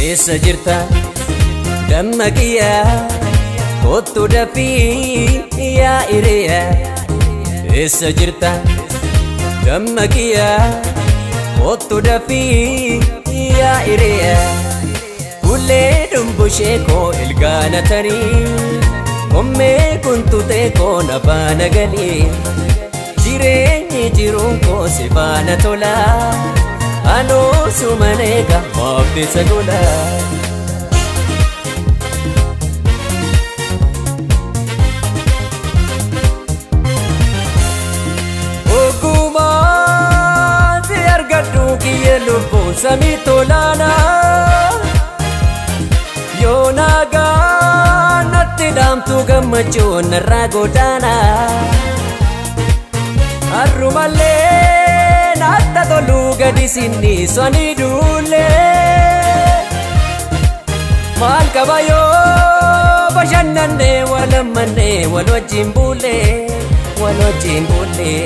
Eessa jirta dammaqiya kottu dafii yaa hiriya. Eessa jirta dammaqiya kottu dafii yaa hiriya. Kullee dumbushee koo ilgaana tarii kommee kuntutee koo na baana galii. Jireenyi jiruun koo si baana tolaa anoo sumaneeka maaftisa golaa. Ogumaa si argadhu kiyya lubbuun samii tolaanaa. Yoo nagaan natti dhaamtu gammachuun narraa godaanaa. Arrumalee natta tolu gadi sinni soni duulee. Maal qaba yoo bashannanne walammanne wal wajjin buulee wal wajjin buulee.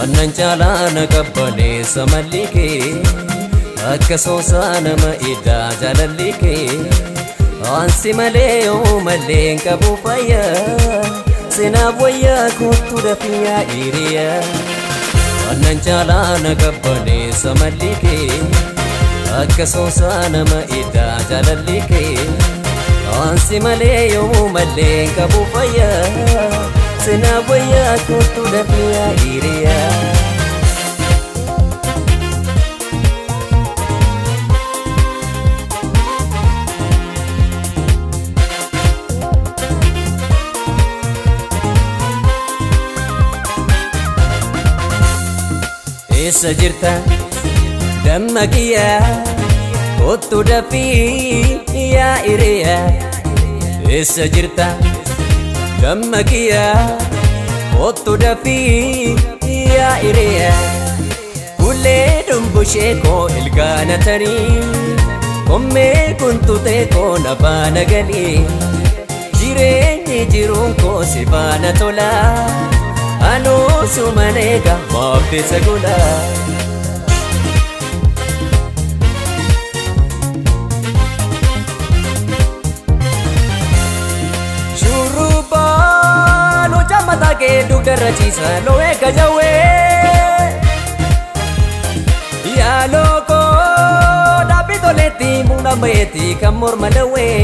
Annan jaalaana qabbaneessa malli kee akka soosaa nama iddaa jaalalli kee. Ansi malee yoo malleen qabu fayyaa sinaaf wayyaa kottu dafii yaa hiriya. Annan jaalaana qabbaneessa malli kee akka soosaa nama iddaa jaalalli kee. Ansi malee yoo malleen qabu fayyaa sinaaf wayyaa kottu dafii yaa hiriya. Eessa jirta dammaqiya kottu dafii yaa hiriya. Eessa jirta dammaqiya kottu dafii yaa hiriya. Kullee dumbushee koo ilgaana tarii kommee kuntutee koo na baana galii. Jireenyi jiruun koo si baana tolaa anoo sumaneeka maaftisa golaa. Shurrubbaa locha mataa kee dugdarra ciisa loo eega jawwee. Yaaloo koo dhaabbii toleetti muna bayeetti kan morma lawwee.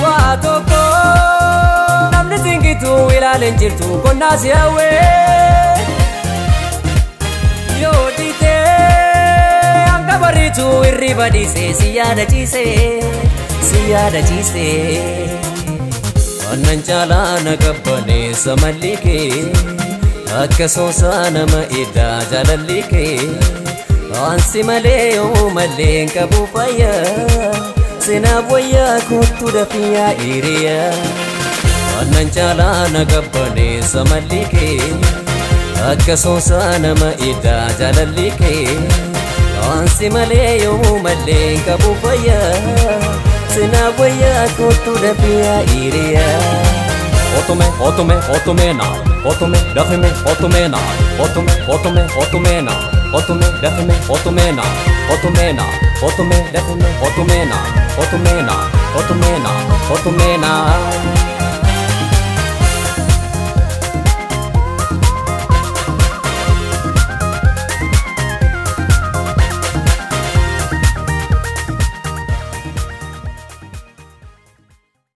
Waa tokko namni singitu ilaaleen jirtu konnaa si hawwee. Yoo dhiitee hanga bariitu hirriba dhiisee si yaadachiisee si yaadachiisee. Annan jaalaana qabbaneessa malli kee akka soosaa nama iddaa jaalalli kee. Ansi malee yoo malleen qabu fayyaa sinaaf wayyaa kottu dafii yaa hiriya. Annan jaalaana qabbaneessa malli kee akka soosaa nama iddaa jaalalli kee. Ansi malee yoo malleen qabu fayyaa sinaaf wayyaa kottu dafii yaa hiriya. Otume na dafime otume na otume na dafime otume na dafime otume na